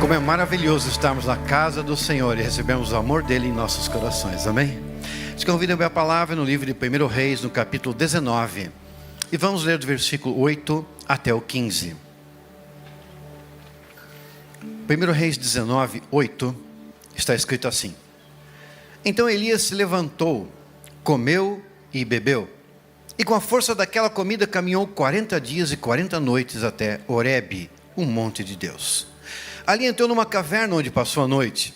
Como é maravilhoso estarmos na casa do Senhor e recebemos o amor dele em nossos corações, amém? Te convido a ver a palavra no livro de 1 Reis, no capítulo 19. E vamos ler do versículo 8 até o 15. 1 Reis 19, 8, está escrito assim: Então Elias se levantou, comeu e bebeu, e com a força daquela comida caminhou 40 dias e 40 noites até Horebe, um monte de Deus. Ali entrou numa caverna onde passou a noite.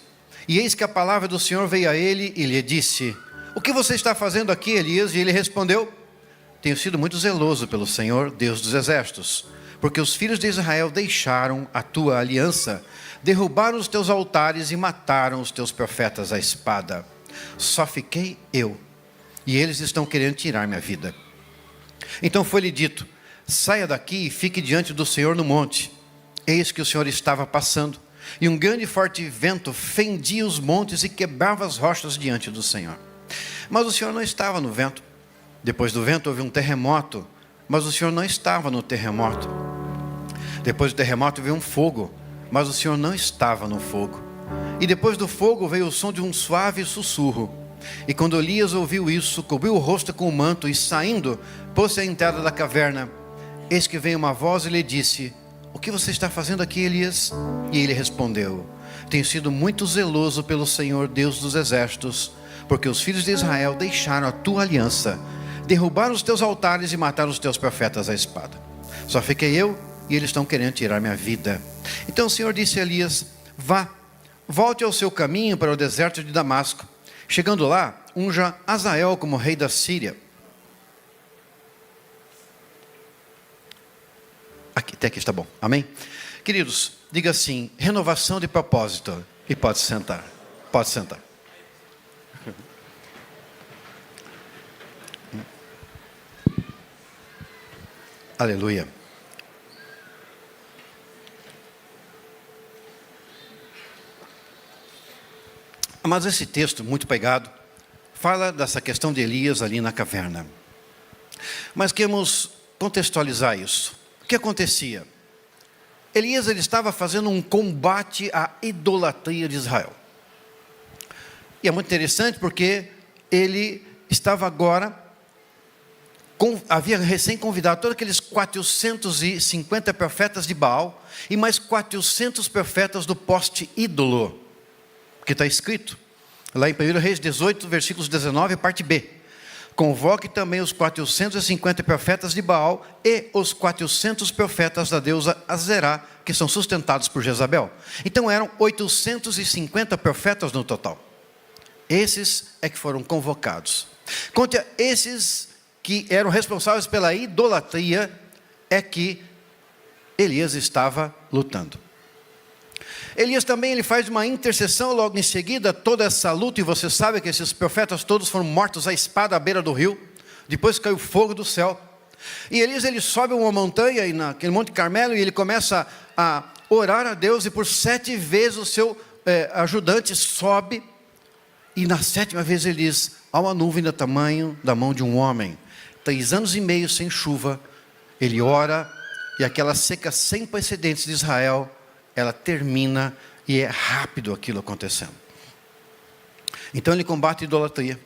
E eis que a palavra do Senhor veio a ele e lhe disse: O que você está fazendo aqui, Elias? E ele respondeu: Tenho sido muito zeloso pelo Senhor, Deus dos exércitos, porque os filhos de Israel deixaram a tua aliança, derrubaram os teus altares e mataram os teus profetas à espada. Só fiquei eu, e eles estão querendo tirar minha vida. Então foi-lhe dito: Saia daqui e fique diante do Senhor no monte. Eis que o Senhor estava passando, e um grande e forte vento fendia os montes e quebrava as rochas diante do Senhor. Mas o Senhor não estava no vento. Depois do vento houve um terremoto, mas o Senhor não estava no terremoto. Depois do terremoto veio um fogo, mas o Senhor não estava no fogo. E depois do fogo veio o som de um suave sussurro. E quando Elias ouviu isso, cobriu o rosto com o manto e saindo, pôs-se à entrada da caverna. Eis que veio uma voz e lhe disse: O que você está fazendo aqui, Elias? E ele respondeu: Tenho sido muito zeloso pelo Senhor, Deus dos exércitos, porque os filhos de Israel deixaram a tua aliança, derrubaram os teus altares e mataram os teus profetas à espada. Só fiquei eu, e eles estão querendo tirar minha vida. Então o Senhor disse a Elias: Vá, volte ao seu caminho para o deserto de Damasco. Chegando lá, unja Azael como rei da Síria. Até aqui está bom, amém? Queridos, diga assim: renovação de propósito. E pode sentar, pode sentar. Aleluia. Mas esse texto, muito pegado, fala dessa questão de Elias ali na caverna. Mas queremos contextualizar isso. O que acontecia? Elias ele estava fazendo um combate à idolatria de Israel. E é muito interessante porque ele estava agora, havia recém convidado todos aqueles 450 profetas de Baal e mais 400 profetas do poste ídolo, que está escrito lá em 1 Reis 18, versículos 19, parte B. Convoque também os 450 profetas de Baal e os 400 profetas da deusa Azerá, que são sustentados por Jezabel. Então eram 850 profetas no total. Esses é que foram convocados. Contra esses que eram responsáveis pela idolatria, é que Elias estava lutando. Elias também ele faz uma intercessão logo em seguida, toda essa luta, e você sabe que esses profetas todos foram mortos à espada à beira do rio, depois caiu fogo do céu. E Elias ele sobe uma montanha, e naquele Monte Carmelo, e ele começa a orar a Deus, e por 7 vezes o seu ajudante sobe, e na 7ª vez ele diz: há uma nuvem do tamanho da mão de um homem, 3 anos e meio sem chuva. Ele ora, e aquela seca sem precedentes de Israel, ela termina, e é rápido aquilo acontecendo. Então ele combate a idolatria,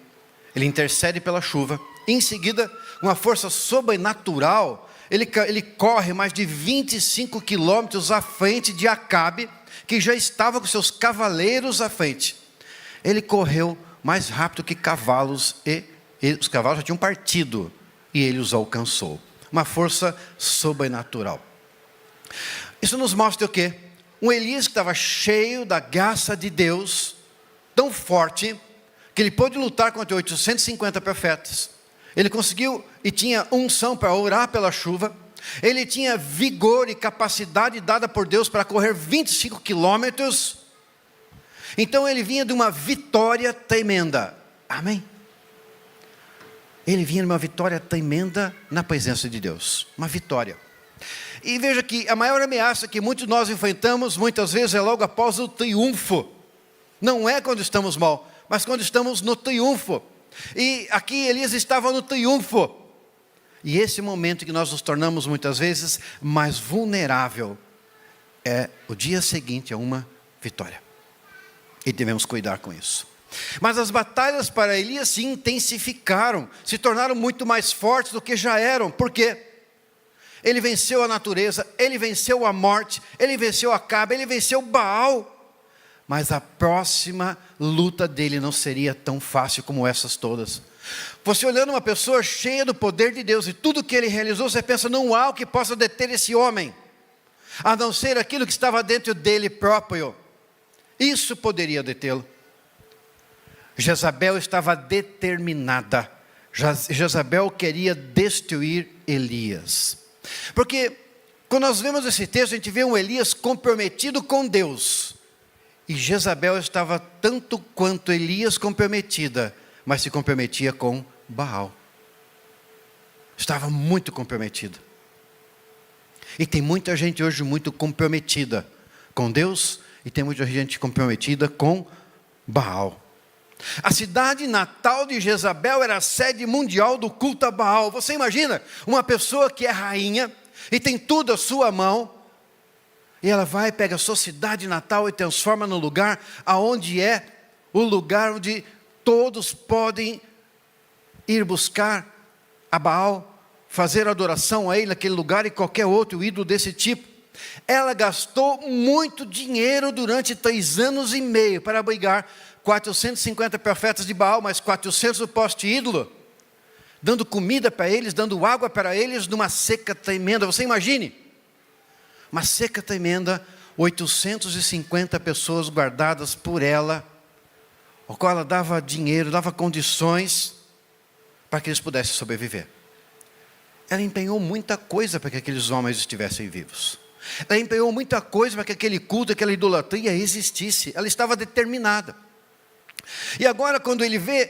ele intercede pela chuva. Em seguida, com uma força sobrenatural, ele corre mais de 25 quilômetros à frente de Acabe, que já estava com seus cavaleiros à frente. Ele correu mais rápido que cavalos, e os cavalos já tinham partido, e ele os alcançou. Uma força sobrenatural. Isso nos mostra o quê? Um Elias que estava cheio da graça de Deus, tão forte, que ele pôde lutar contra 850 profetas. Ele conseguiu e tinha unção para orar pela chuva. Ele tinha vigor e capacidade dada por Deus para correr 25 quilômetros. Então ele vinha de uma vitória tremenda. Amém? Ele vinha de uma vitória tremenda na presença de Deus. Uma vitória. E veja que a maior ameaça que muitos de nós enfrentamos, muitas vezes é logo após o triunfo. Não é quando estamos mal, mas quando estamos no triunfo. E aqui Elias estava no triunfo. E esse momento que nós nos tornamos muitas vezes mais vulnerável, é o dia seguinte a uma vitória. E devemos cuidar com isso. Mas as batalhas para Elias se intensificaram, se tornaram muito mais fortes do que já eram. Por quê? Ele venceu a natureza, ele venceu a morte, ele venceu Acabe, ele venceu Baal. Mas a próxima luta dele não seria tão fácil como essas todas. Você olhando uma pessoa cheia do poder de Deus e tudo que ele realizou, você pensa, não há o que possa deter esse homem, a não ser aquilo que estava dentro dele próprio. Isso poderia detê-lo. Jezabel estava determinada. Jezabel queria destruir Elias. Porque quando nós vemos esse texto, a gente vê um Elias comprometido com Deus. E Jezabel estava tanto quanto Elias comprometida, mas se comprometia com Baal. Estava muito comprometida. E tem muita gente hoje muito comprometida com Deus, e tem muita gente comprometida com Baal. A cidade natal de Jezabel era a sede mundial do culto a Baal. Você imagina uma pessoa que é rainha e tem tudo à sua mão, e ela vai, pega a sua cidade natal e transforma no lugar aonde é o lugar onde todos podem ir buscar a Baal, fazer adoração a ele naquele lugar e qualquer outro ídolo desse tipo. Ela gastou muito dinheiro durante 3 anos e meio para abrigar 450 profetas de Baal, mais 400 do poste ídolo, dando comida para eles, dando água para eles, numa seca tremenda. Você imagine, uma seca tremenda, 850 pessoas guardadas por ela, ao qual ela dava dinheiro, dava condições para que eles pudessem sobreviver. Ela empenhou muita coisa para que aqueles homens estivessem vivos. Ela empenhou muita coisa para que aquele culto, aquela idolatria existisse. Ela estava determinada. E agora quando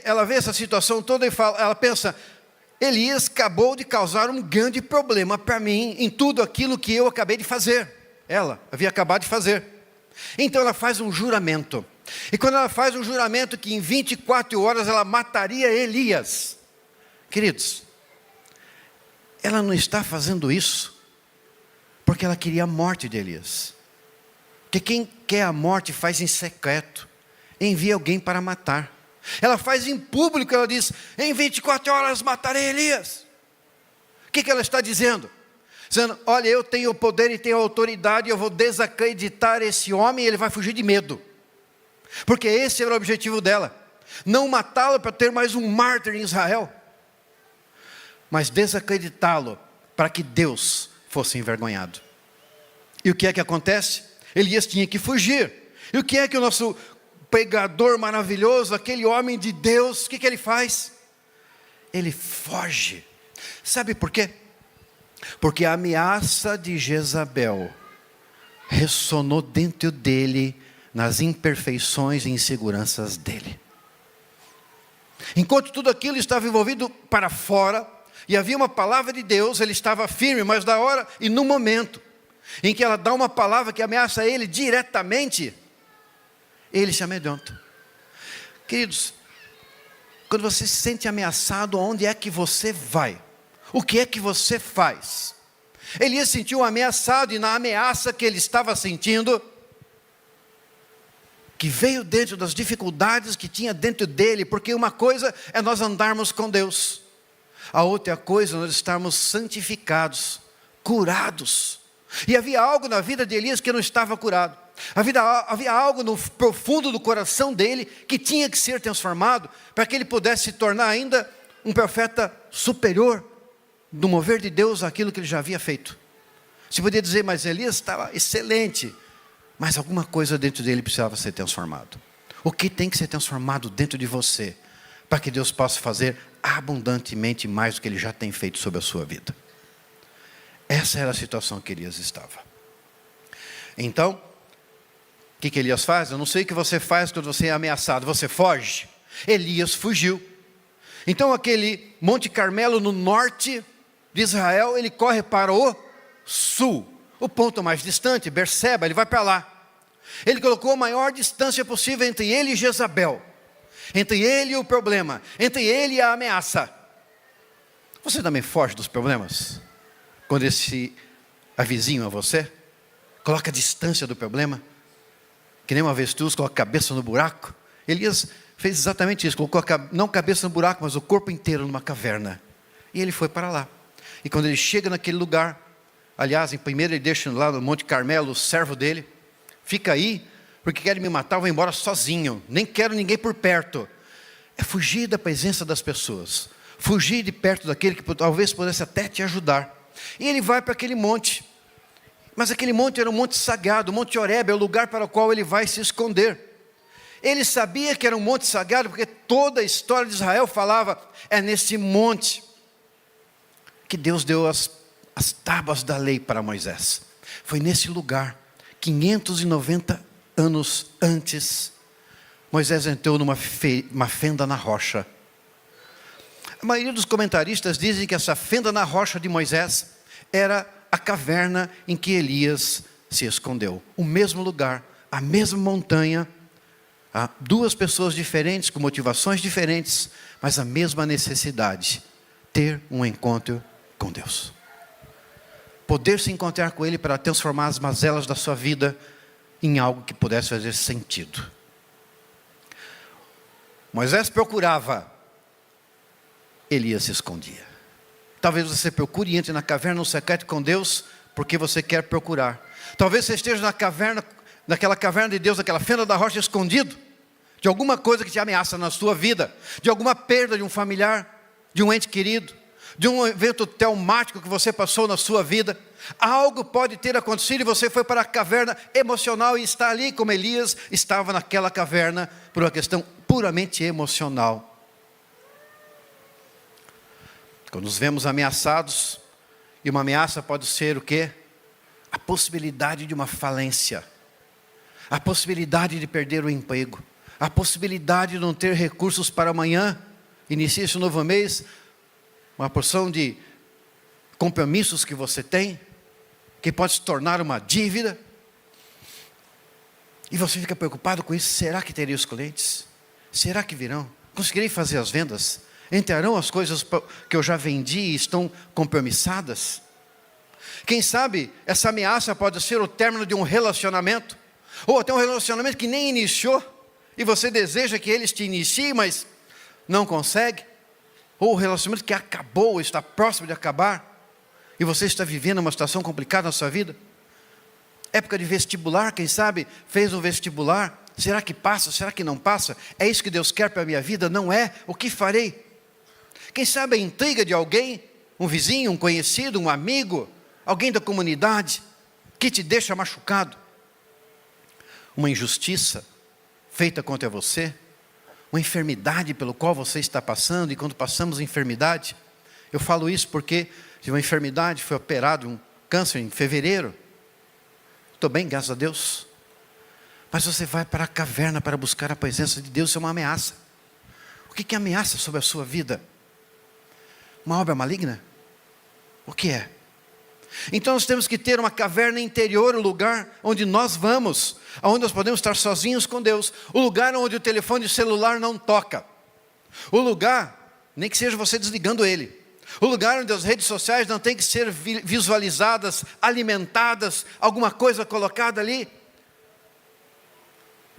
ela vê essa situação toda, ela pensa, Elias acabou de causar um grande problema para mim, em tudo aquilo que eu acabei de fazer. Ela havia acabado de fazer. Então ela faz um juramento. E quando ela faz um juramento que em 24 horas ela mataria Elias. Queridos, ela não está fazendo isso porque ela queria a morte de Elias. Porque quem quer a morte faz em secreto. Envia alguém para matar. Ela faz em público, ela diz, em 24 horas matarei Elias. O que ela está dizendo? Dizendo, olha, eu tenho o poder e tenho a autoridade, eu vou desacreditar esse homem e ele vai fugir de medo. Porque esse era o objetivo dela. Não matá-lo para ter mais um mártir em Israel, mas desacreditá-lo para que Deus fosse envergonhado. E o que é que acontece? Elias tinha que fugir. E o que é que o nosso pregador maravilhoso, aquele homem de Deus, o que ele faz? Ele foge. Sabe por quê? Porque a ameaça de Jezabel ressonou dentro dele, nas imperfeições e inseguranças dele. Enquanto tudo aquilo estava envolvido para fora, e havia uma palavra de Deus, ele estava firme, mas da hora e no momento em que ela dá uma palavra que ameaça ele diretamente, ele se amedronta. Queridos, quando você se sente ameaçado, onde é que você vai? O que é que você faz? Elias se sentiu ameaçado, e na ameaça que ele estava sentindo, que veio dentro das dificuldades que tinha dentro dele, porque uma coisa é nós andarmos com Deus, a outra coisa é nós estarmos santificados, curados. E havia algo na vida de Elias que não estava curado. Havia algo no profundo do coração dele que tinha que ser transformado para que ele pudesse se tornar ainda um profeta superior do mover de Deus àquilo que ele já havia feito. Se podia dizer, mas Elias estava excelente, mas alguma coisa dentro dele precisava ser transformado. O que tem que ser transformado dentro de você para que Deus possa fazer abundantemente mais do que ele já tem feito sobre a sua vida? Essa era a situação que Elias estava. Então, o que Elias faz? Eu não sei o que você faz quando você é ameaçado. Você foge? Elias fugiu. Então aquele Monte Carmelo no norte de Israel, ele corre para o sul. O ponto mais distante, Berseba, ele vai para lá. Ele colocou a maior distância possível entre ele e Jezabel. Entre ele e o problema. Entre ele e a ameaça. Você também foge dos problemas? Quando eles se avizinham a você? Coloca a distância do problema? que nem uma avestruz coloca a cabeça no buraco. Elias fez exatamente isso, colocou não a cabeça no buraco, mas o corpo inteiro numa caverna. E ele foi para lá. E quando ele chega naquele lugar, aliás, em primeiro ele deixa lá no Monte Carmelo o servo dele, fica aí, porque querem me matar, eu vou embora sozinho, nem quero ninguém por perto. É fugir da presença das pessoas, fugir de perto daquele que talvez pudesse até te ajudar. E ele vai para aquele monte, mas aquele monte era um monte sagrado, o Monte Horebe é o lugar para o qual ele vai se esconder. Ele sabia que era um monte sagrado, porque toda a história de Israel falava, é nesse monte que Deus deu as tábuas da lei para Moisés. Foi nesse lugar, 590 anos antes, Moisés entrou numa fenda na rocha. A maioria dos comentaristas dizem que essa fenda na rocha de Moisés era a caverna em que Elias se escondeu. O mesmo lugar, a mesma montanha, duas pessoas diferentes, com motivações diferentes, mas a mesma necessidade, ter um encontro com Deus. Poder se encontrar com Ele para transformar as mazelas da sua vida em algo que pudesse fazer sentido. Moisés procurava, Elias se escondia. Talvez você procure e entre na caverna no secreto com Deus, porque você quer procurar. Talvez você esteja naquela caverna de Deus, naquela fenda da rocha, escondido, de alguma coisa que te ameaça na sua vida, de alguma perda de um familiar, de um ente querido, de um evento traumático que você passou na sua vida. Algo pode ter acontecido e você foi para a caverna emocional e está ali como Elias estava naquela caverna por uma questão puramente emocional. Quando nos vemos ameaçados, e uma ameaça pode ser o quê? A possibilidade de uma falência, a possibilidade de perder o emprego, a possibilidade de não ter recursos para amanhã, inicia esse novo mês, uma porção de compromissos que você tem, que pode se tornar uma dívida, e você fica preocupado com isso. Será que terei os clientes? Será que virão? Conseguirei fazer as vendas? Entrarão as coisas que eu já vendi e estão compromissadas? Quem sabe essa ameaça pode ser o término de um relacionamento, ou até um relacionamento que nem iniciou, e você deseja que eles te iniciem, mas não consegue. Ou o relacionamento que acabou, está próximo de acabar, e você está vivendo uma situação complicada na sua vida. Época de vestibular, quem sabe fez um vestibular, será que passa, será que não passa? É isso que Deus quer para a minha vida? Não é? O que farei? Quem sabe a intriga de alguém, um vizinho, um conhecido, um amigo, alguém da comunidade, que te deixa machucado. Uma injustiça feita contra você, uma enfermidade pelo qual você está passando, e quando passamos enfermidade, eu falo isso porque tive uma enfermidade, fui operado, um câncer em fevereiro, estou bem, graças a Deus, mas você vai para a caverna para buscar a presença de Deus, isso é uma ameaça. O que é ameaça sobre a sua vida? Uma obra maligna? O que é? Então nós temos que ter uma caverna interior, o lugar onde nós vamos, onde nós podemos estar sozinhos com Deus, o lugar onde o telefone celular não toca, o lugar, nem que seja você desligando ele, o lugar onde as redes sociais não tem que ser visualizadas, alimentadas, alguma coisa colocada ali,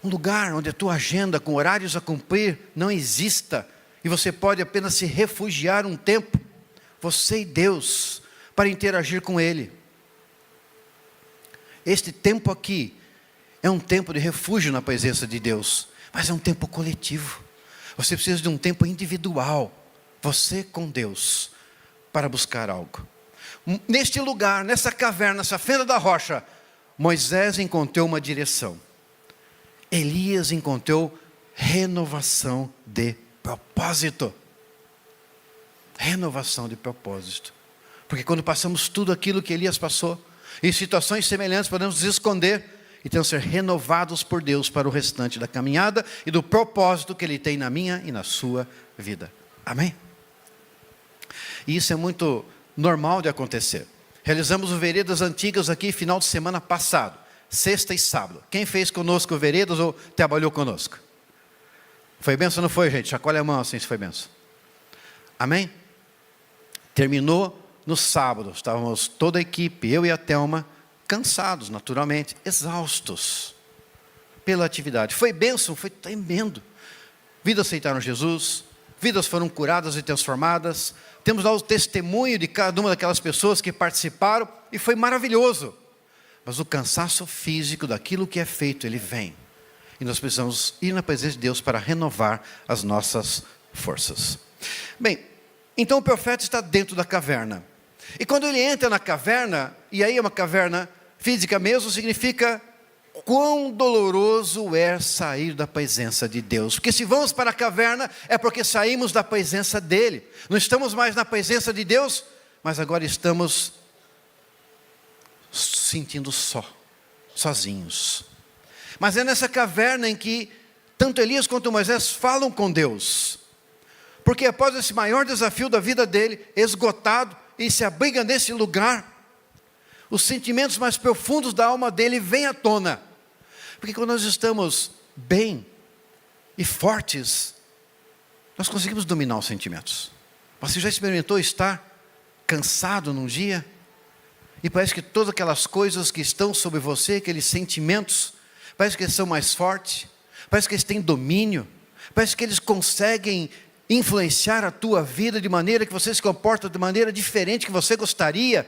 um lugar onde a tua agenda com horários a cumprir não exista, e você pode apenas se refugiar um tempo, você e Deus, para interagir com Ele. Este tempo aqui é um tempo de refúgio na presença de Deus, mas é um tempo coletivo. Você precisa de um tempo individual, você com Deus, para buscar algo. Neste lugar, nessa caverna, nessa fenda da rocha, Moisés encontrou uma direção. Elias encontrou renovação de propósito. Renovação de propósito. Porque quando passamos tudo aquilo que Elias passou, em situações semelhantes podemos nos esconder e temos que ser renovados por Deus para o restante da caminhada e do propósito que Ele tem na minha e na sua vida. Amém? E isso é muito normal de acontecer. Realizamos o Veredas Antigas aqui final de semana passado, sexta e sábado. Quem fez conosco o Veredas ou trabalhou conosco? Foi benção ou não foi, gente? Chacoalha a mão assim se foi benção. Amém? Terminou no sábado, estávamos toda a equipe, eu e a Thelma, cansados naturalmente, exaustos. pela atividade. Foi bênção, foi tremendo. Vidas aceitaram Jesus, vidas foram curadas e transformadas. Temos lá o testemunho de cada uma daquelas pessoas que participaram e foi maravilhoso. Mas o cansaço físico daquilo que é feito, ele vem. E nós precisamos ir na presença de Deus para renovar as nossas forças. Bem, então o profeta está dentro da caverna. E quando ele entra na caverna, e aí é uma caverna física mesmo, significa quão doloroso é sair da presença de Deus. Porque se vamos para a caverna, é porque saímos da presença dEle. Não estamos mais na presença de Deus, mas agora estamos sentindo sozinhos. Mas é nessa caverna em que tanto Elias quanto Moisés falam com Deus. Porque após esse maior desafio da vida dele, esgotado, e se abriga nesse lugar, os sentimentos mais profundos da alma dele vêm à tona. Porque quando nós estamos bem e fortes, nós conseguimos dominar os sentimentos. Você já experimentou estar cansado num dia? E parece que todas aquelas coisas que estão sobre você, aqueles sentimentos, parece que eles são mais fortes, parece que eles têm domínio, parece que eles conseguem influenciar a tua vida de maneira que você se comporta de maneira diferente que você gostaria.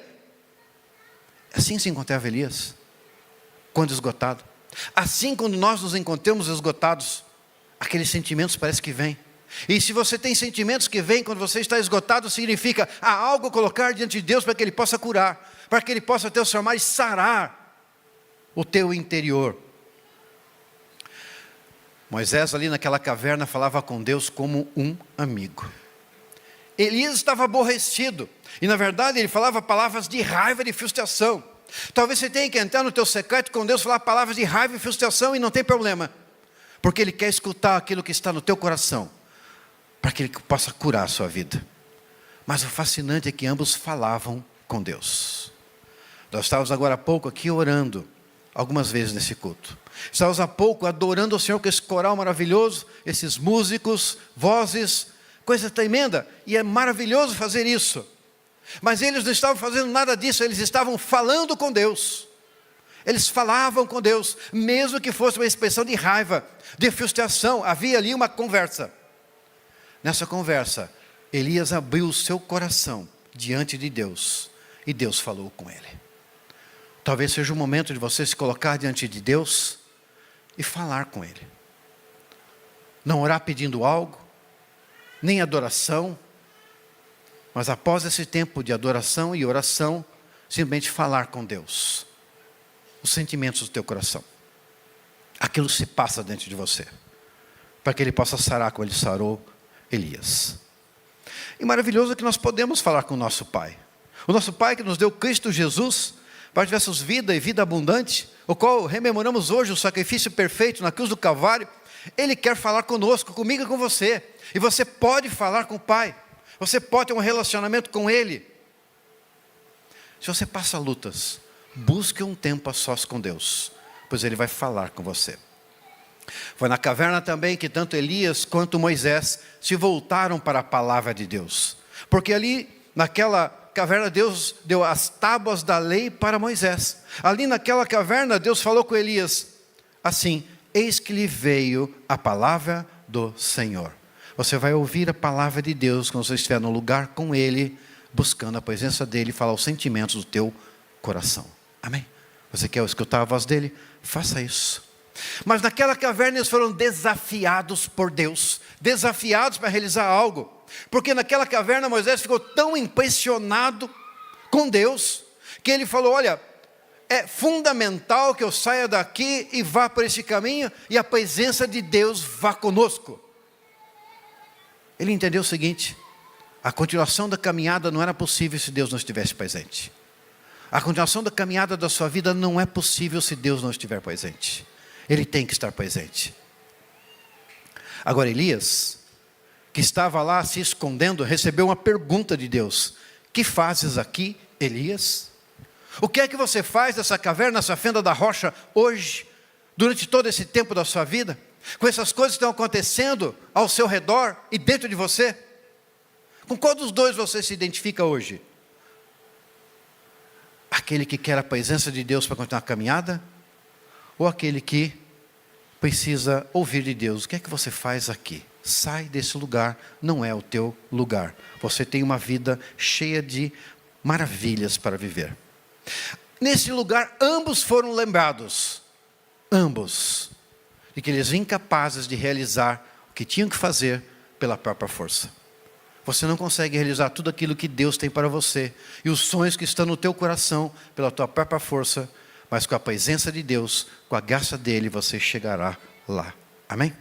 Assim se encontrava Elias, quando esgotado. Assim, quando nós nos encontramos esgotados, aqueles sentimentos parece que vêm. E se você tem sentimentos que vêm quando você está esgotado, significa há algo a colocar diante de Deus para que Ele possa curar, para que Ele possa transformar e sarar o teu interior. Moisés ali naquela caverna falava com Deus como um amigo. Elias estava aborrecido. E na verdade ele falava palavras de raiva e de frustração. Talvez você tenha que entrar no teu secreto com Deus, falar palavras de raiva e frustração, e não tem problema. Porque Ele quer escutar aquilo que está no teu coração, para que Ele possa curar a sua vida. Mas o fascinante é que ambos falavam com Deus. Nós estávamos agora há pouco aqui orando, algumas vezes nesse culto. Estávamos há pouco adorando o Senhor com esse coral maravilhoso, esses músicos, vozes, coisa tremenda. E é maravilhoso fazer isso. Mas eles não estavam fazendo nada disso, eles estavam falando com Deus. Eles falavam com Deus, mesmo que fosse uma expressão de raiva, de frustração. Havia ali uma conversa. Nessa conversa, Elias abriu o seu coração diante de Deus, e Deus falou com ele. Talvez seja o momento de você se colocar diante de Deus e falar com Ele. Não orar pedindo algo, nem adoração, mas após esse tempo de adoração e oração, simplesmente falar com Deus. Os sentimentos do teu coração. Aquilo se passa dentro de você. Para que Ele possa sarar como Ele sarou Elias. E maravilhoso é que nós podemos falar com o nosso Pai. O nosso Pai que nos deu Cristo Jesus, para que tivéssemos vida e vida abundante, o qual rememoramos hoje o sacrifício perfeito na cruz do Calvário. Ele quer falar conosco, comigo e com você. E você pode falar com o Pai. Você pode ter um relacionamento com Ele. Se você passa lutas, busque um tempo a sós com Deus, pois Ele vai falar com você. Foi na caverna também que tanto Elias quanto Moisés se voltaram para a palavra de Deus. Porque ali, naquela caverna, Deus deu as tábuas da lei para Moisés. Ali naquela caverna, Deus falou com Elias assim: eis que lhe veio a palavra do Senhor. Você vai ouvir a palavra de Deus quando você estiver no lugar com Ele, buscando a presença dEle, falar os sentimentos do teu coração. Amém? Você quer escutar a voz dEle? Faça isso. Mas naquela caverna eles foram desafiados por Deus, desafiados para realizar algo. Porque naquela caverna Moisés ficou tão impressionado com Deus, que ele falou: olha, é fundamental que eu saia daqui e vá por esse caminho, e a presença de Deus vá conosco. Ele entendeu o seguinte: a continuação da caminhada não era possível se Deus não estivesse presente. A continuação da caminhada da sua vida não é possível se Deus não estiver presente. Ele tem que estar presente. Agora Elias, que estava lá se escondendo, recebeu uma pergunta de Deus: que fazes aqui, Elias? O que é que você faz nessa caverna, nessa fenda da rocha hoje, durante todo esse tempo da sua vida, com essas coisas que estão acontecendo ao seu redor e dentro de você? Com qual dos dois você se identifica hoje? Aquele que quer a presença de Deus para continuar a caminhada? Ou aquele que precisa ouvir de Deus: o que é que você faz aqui? Sai desse lugar, não é o teu lugar. Você tem uma vida cheia de maravilhas para viver. Nesse lugar, ambos foram lembrados, ambos, de que eles eram incapazes de realizar o que tinham que fazer pela própria força. Você não consegue realizar tudo aquilo que Deus tem para você, e os sonhos que estão no teu coração, pela tua própria força, mas com a presença de Deus, com a graça dele, você chegará lá. Amém?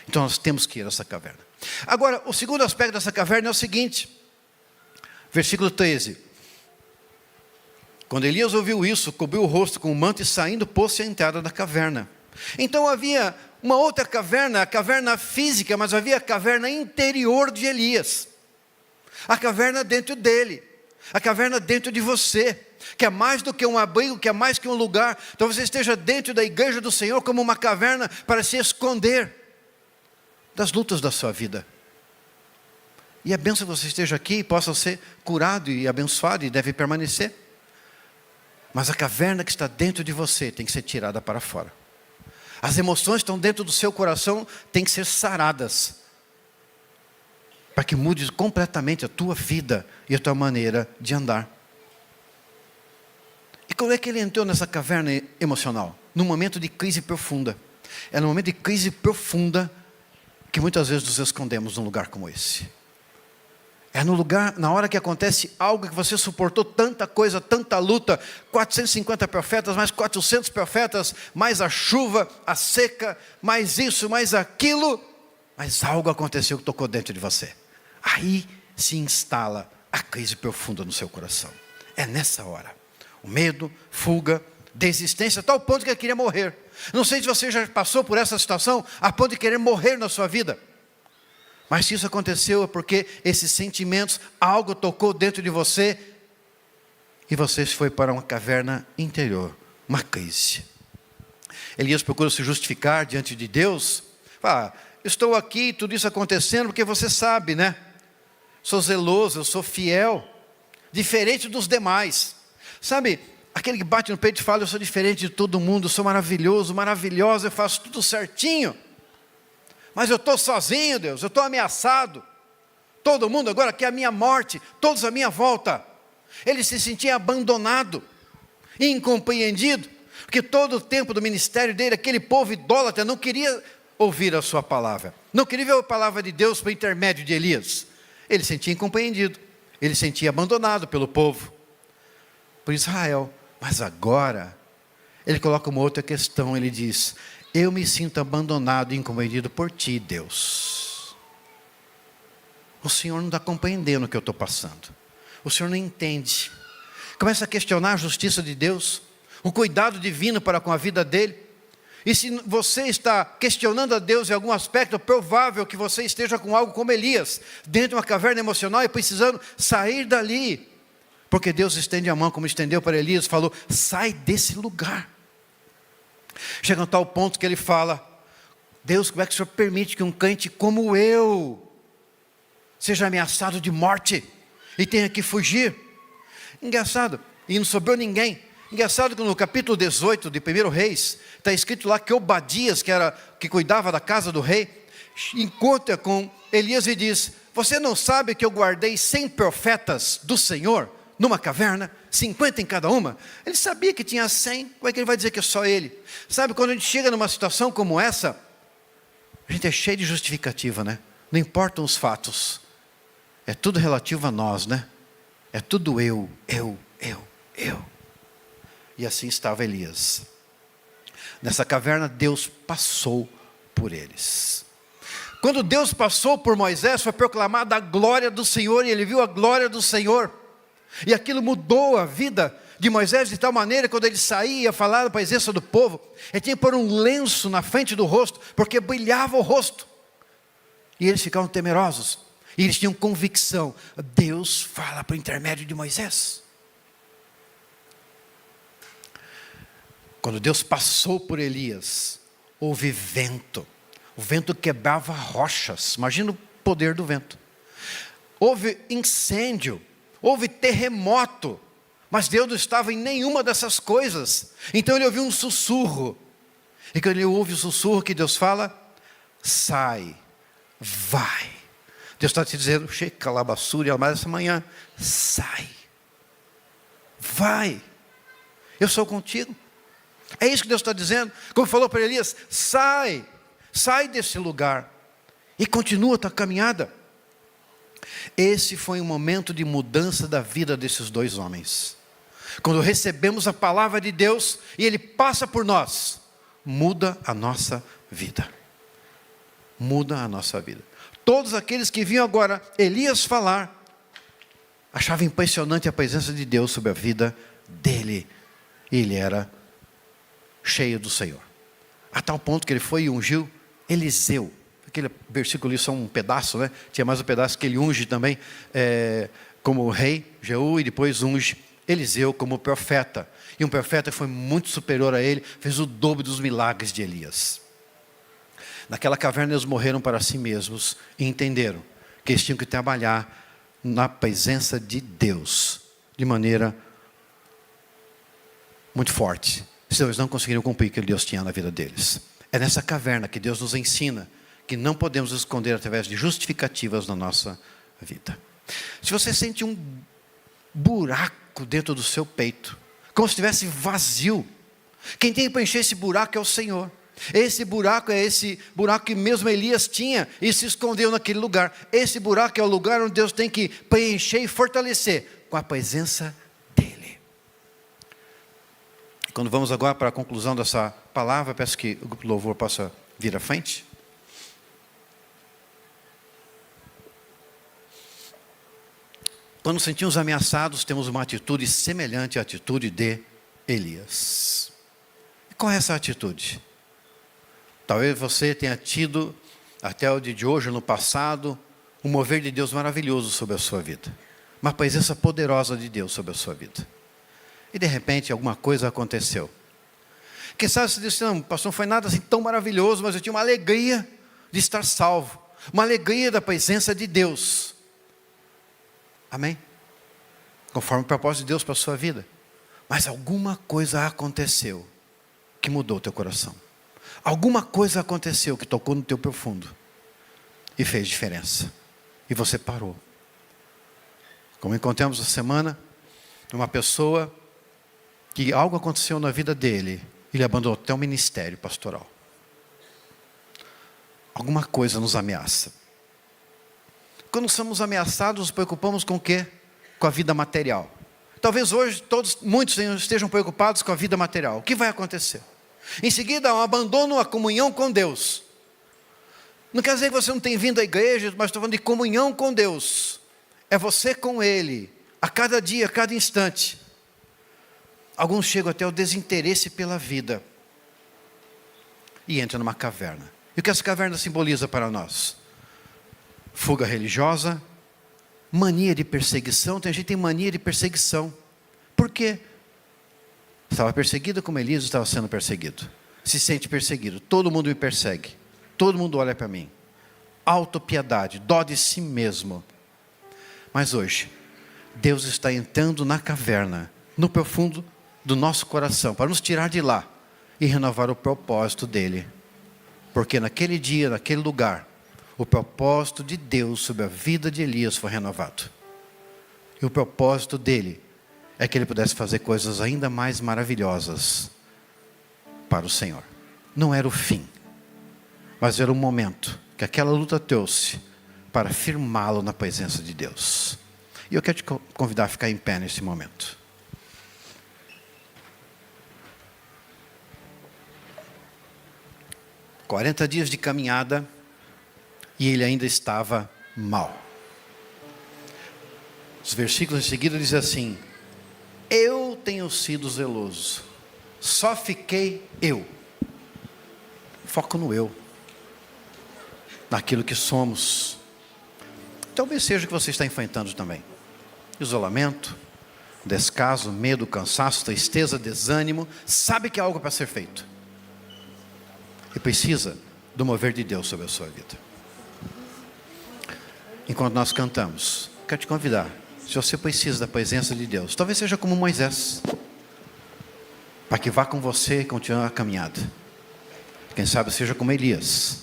Então nós temos que ir a essa caverna. Agora, o segundo aspecto dessa caverna é o seguinte, versículo 13. Quando Elias ouviu isso, cobriu o rosto com o manto e saindo, pôs-se à entrada da caverna. Então havia uma outra caverna, a caverna física, mas havia a caverna interior de Elias. A caverna dentro dele, a caverna dentro de você, que é mais do que um abrigo, que é mais que um lugar. Então você esteja dentro da igreja do Senhor como uma caverna para se esconder das lutas da sua vida. E é bênção que você esteja aqui e possa ser curado e abençoado e deve permanecer. Mas a caverna que está dentro de você tem que ser tirada para fora. As emoções que estão dentro do seu coração têm que ser saradas, para que mude completamente a tua vida e a tua maneira de andar. E como é que ele entrou nessa caverna emocional? Num momento de crise profunda. É no momento de crise profunda que muitas vezes nos escondemos num lugar como esse. É no lugar, na hora que acontece algo que você suportou tanta coisa, tanta luta, 450 profetas, mais 400 profetas, mais a chuva, a seca, mais isso, mais aquilo, mas algo aconteceu que tocou dentro de você. Aí se instala a crise profunda no seu coração. É nessa hora. O medo, fuga, desistência, a tal ponto que ele queria morrer. Não sei se você já passou por essa situação, a ponto de querer morrer na sua vida. Mas se isso aconteceu é porque esses sentimentos, algo tocou dentro de você, e você foi para uma caverna interior, uma crise. Elias procura se justificar diante de Deus. Estou aqui, tudo isso acontecendo, porque você sabe, né? Sou zeloso, eu sou fiel, diferente dos demais. Sabe, aquele que bate no peito e fala: eu sou diferente de todo mundo, eu sou maravilhoso, maravilhosa, eu faço tudo certinho. Mas eu estou sozinho, Deus, eu estou ameaçado. Todo mundo agora quer a minha morte, todos à minha volta. Ele se sentia abandonado, incompreendido, porque todo o tempo do ministério dele, aquele povo idólatra não queria ouvir a sua palavra. Não queria ver a palavra de Deus por intermédio de Elias. Ele se sentia incompreendido, ele se sentia abandonado pelo povo, por Israel. Mas agora, ele coloca uma outra questão, ele diz: eu me sinto abandonado e incompreendido por ti, Deus. O Senhor não está compreendendo o que eu estou passando. O Senhor não entende. Começa a questionar a justiça de Deus, o cuidado divino para com a vida dele. E se você está questionando a Deus em algum aspecto, é provável que você esteja com algo como Elias, dentro de uma caverna emocional e precisando sair dali. Porque Deus estende a mão como estendeu para Elias, falou: sai desse lugar. Chega a tal ponto que ele fala: Deus, como é que o Senhor permite que um crente como eu seja ameaçado de morte e tenha que fugir? Engraçado, e não sobrou ninguém. Engraçado que no capítulo 18 de 1 Reis, está escrito lá que Obadias, que cuidava da casa do rei, encontra com Elias e diz: você não sabe que eu guardei 100 profetas do Senhor numa caverna, 50 em cada uma? Ele sabia que tinha 100, como é que ele vai dizer que é só ele? Sabe, quando a gente chega numa situação como essa, a gente é cheio de justificativa, né? Não importam os fatos, é tudo relativo a nós, né? É tudo eu. E assim estava Elias. Nessa caverna, Deus passou por eles. Quando Deus passou por Moisés, foi proclamada a glória do Senhor, e ele viu a glória do Senhor. E aquilo mudou a vida de Moisés de tal maneira, quando ele saía falar da presença do povo, ele tinha que pôr um lenço na frente do rosto, porque brilhava o rosto. E eles ficavam temerosos. E eles tinham convicção: Deus fala por intermédio de Moisés. Quando Deus passou por Elias, houve vento. O vento quebrava rochas. Imagina o poder do vento. Houve incêndio, houve terremoto, mas Deus não estava em nenhuma dessas coisas. Então ele ouviu um sussurro. E quando ele ouve o sussurro que Deus fala, sai, vai. Deus está te dizendo, Shekalabassuri, mas essa manhã, sai, vai, eu sou contigo. É isso que Deus está dizendo, como falou para Elias, sai desse lugar e continua a tua caminhada. Esse foi um momento de mudança da vida desses dois homens. Quando recebemos a palavra de Deus e Ele passa por nós, muda a nossa vida. Muda a nossa vida. Todos aqueles que vinham agora Elias falar, achavam impressionante a presença de Deus sobre a vida dele. E ele era cheio do Senhor. A tal ponto que ele foi e ungiu Eliseu. Aquele versículo ali só um pedaço, né? Tinha mais um pedaço que ele unge também como rei, Jeú, e depois unge Eliseu como profeta. E um profeta que foi muito superior a ele, fez o dobro dos milagres de Elias. Naquela caverna eles morreram para si mesmos e entenderam que eles tinham que trabalhar na presença de Deus de maneira muito forte. Senão eles não conseguiriam cumprir o que Deus tinha na vida deles. É nessa caverna que Deus nos ensina que não podemos esconder através de justificativas na nossa vida. Se você sente um buraco dentro do seu peito, como se estivesse vazio, quem tem que preencher esse buraco é o Senhor. Esse buraco é esse buraco que mesmo Elias tinha e se escondeu naquele lugar. Esse buraco é o lugar onde Deus tem que preencher e fortalecer com a presença dEle. Quando vamos agora para a conclusão dessa palavra, peço que o grupo de louvor possa vir à frente. Quando nos sentimos ameaçados, temos uma atitude semelhante à atitude de Elias. E qual é essa atitude? Talvez você tenha tido, até o dia de hoje, no passado, um mover de Deus maravilhoso sobre a sua vida. Uma presença poderosa de Deus sobre a sua vida. E de repente alguma coisa aconteceu. Quem sabe você disse, não, pastor, não foi nada assim tão maravilhoso, mas eu tinha uma alegria de estar salvo. Uma alegria da presença de Deus. Amém? Conforme o propósito de Deus para a sua vida. Mas alguma coisa aconteceu que mudou o teu coração. Alguma coisa aconteceu que tocou no teu profundo e fez diferença. E você parou. Como encontramos essa semana, uma pessoa que algo aconteceu na vida dele, ele abandonou até o ministério pastoral. Alguma coisa nos ameaça. Quando somos ameaçados, nos preocupamos com o quê? Com a vida material. Talvez hoje muitos estejam preocupados com a vida material. O que vai acontecer? Em seguida, um abandono à comunhão com Deus. Não quer dizer que você não tem vindo à igreja, mas estou falando de comunhão com Deus. É você com Ele, a cada dia, a cada instante. Alguns chegam até o desinteresse pela vida. E entram numa caverna. E o que essa caverna simboliza para nós? Fuga religiosa, mania de perseguição. Tem gente que tem mania de perseguição. Por quê? Estava perseguido como Elias estava sendo perseguido. Se sente perseguido. Todo mundo me persegue. Todo mundo olha para mim. Autopiedade, dó de si mesmo. Mas hoje, Deus está entrando na caverna, no profundo do nosso coração, para nos tirar de lá e renovar o propósito dEle. Porque naquele dia, naquele lugar, o propósito de Deus sobre a vida de Elias foi renovado. E o propósito dele é que ele pudesse fazer coisas ainda mais maravilhosas para o Senhor. Não era o fim, mas era um momento que aquela luta trouxe para firmá-lo na presença de Deus. E eu quero te convidar a ficar em pé nesse momento. Quarenta dias de caminhada e ele ainda estava mal. Os versículos em seguida dizem assim: eu tenho sido zeloso, só fiquei eu. Foco no eu, naquilo que somos. Talvez seja o que você está enfrentando também. Isolamento, descaso, medo, cansaço, tristeza, desânimo. Sabe que há algo para ser feito. E precisa do mover de Deus sobre a sua vida. Enquanto nós cantamos, quero te convidar. Se você precisa da presença de Deus, talvez seja como Moisés, para que vá com você e continue a caminhada. Quem sabe seja como Elias,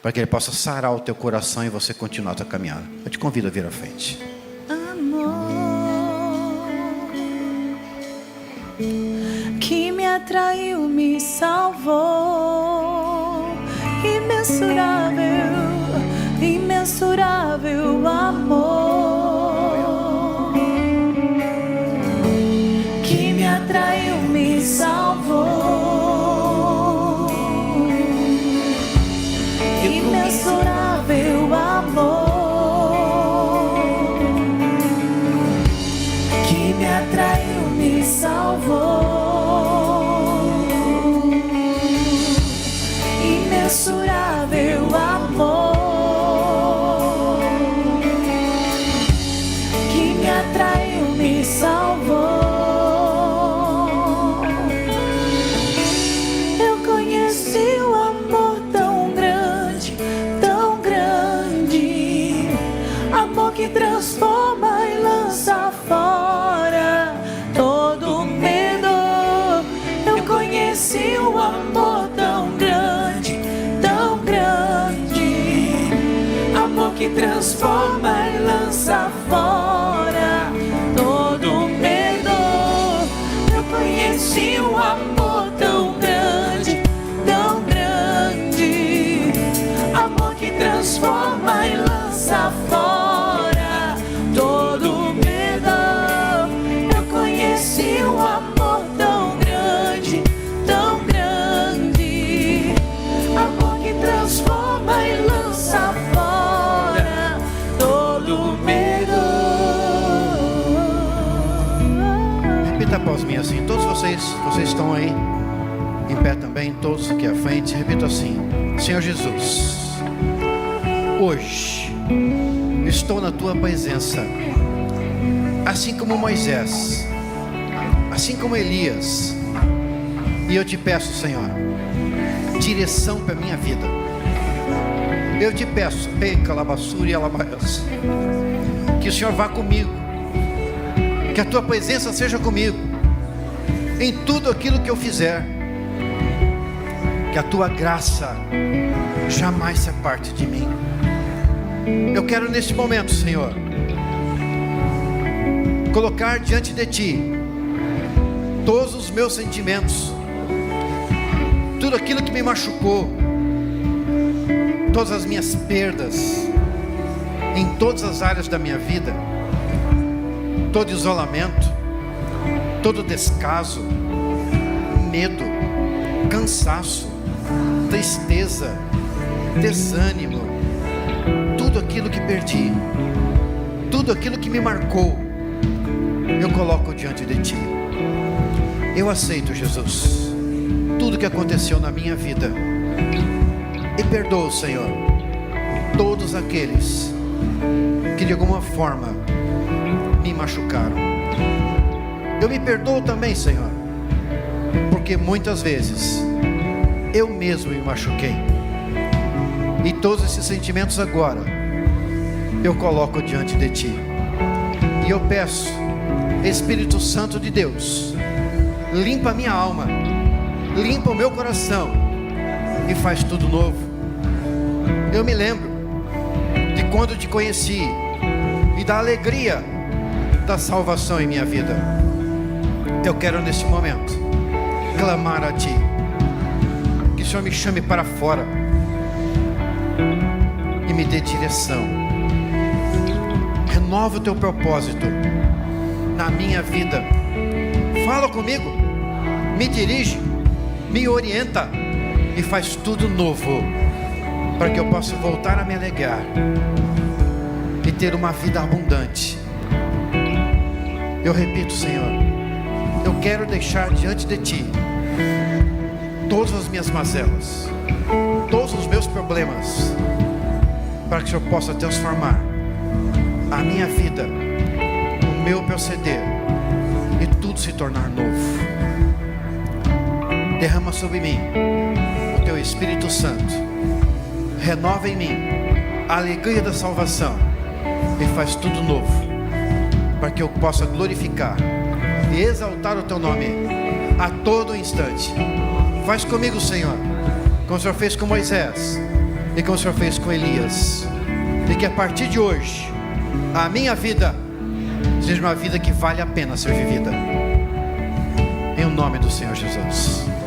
para que Ele possa sarar o teu coração e você continuar a tua caminhada. Eu te convido a vir à frente. Amor que me atraiu, me salvou. Imensurável, imensurável amor que me atraiu, me salvou. Imensurável amor que me atraiu, me salvou. Imensurável amor que me atraiu, me salvou. Eu conheci o amor tão grande, amor que transforma e lança fora todo medo. Eu conheci o amor tão grande, amor que transforma e lança fora todo medo. Eu conheci o amor tão grande, amor que transforma e lança fora todo medo. Eu conheci o amor tão grande, amor que transforma e lança fora todo medo. Repita após mim assim. Todos vocês estão aí em pé também, todos aqui à frente. Repita assim: Senhor Jesus, hoje estou na tua presença, assim como Moisés, assim como Elias, e eu te peço, Senhor, direção para a minha vida. Eu te peço, que o Senhor vá comigo, que a tua presença seja comigo em tudo aquilo que eu fizer, que a tua graça jamais se aparte de mim. Eu quero neste momento, Senhor, colocar diante de ti todos os meus sentimentos, tudo aquilo que me machucou, todas as minhas perdas em todas as áreas da minha vida, todo isolamento, todo descaso, medo, cansaço, tristeza, desânimo, tudo aquilo que perdi, tudo aquilo que me marcou, eu coloco diante de ti. Eu aceito, Jesus, tudo que aconteceu na minha vida, e perdoo, Senhor, todos aqueles que de alguma forma me machucaram. Eu me perdoo também, Senhor, porque muitas vezes eu mesmo me machuquei, e todos esses sentimentos agora eu coloco diante de ti, e eu peço, Espírito Santo de Deus, limpa a minha alma, limpa o meu coração e faz tudo novo. Eu me lembro de quando te conheci e da alegria da salvação em minha vida. Eu quero neste momento clamar a ti, que o Senhor me chame para fora e me dê direção. Renova o teu propósito na minha vida. Fala comigo, me dirige, me orienta e faz tudo novo, para que eu possa voltar a me alegrar e ter uma vida abundante. Eu repito, Senhor, eu quero deixar diante de ti todas as minhas mazelas, todos os meus problemas, para que o Senhor possa transformar a minha vida, o meu proceder, e tudo se tornar novo. Derrama sobre mim o teu Espírito Santo, renova em mim a alegria da salvação e faz tudo novo, para que eu possa glorificar e exaltar o teu nome a todo instante. Faz comigo, Senhor, como o Senhor fez com Moisés e como o Senhor fez com Elias, e que a partir de hoje a minha vida seja uma vida que vale a pena ser vivida, em o nome do Senhor Jesus.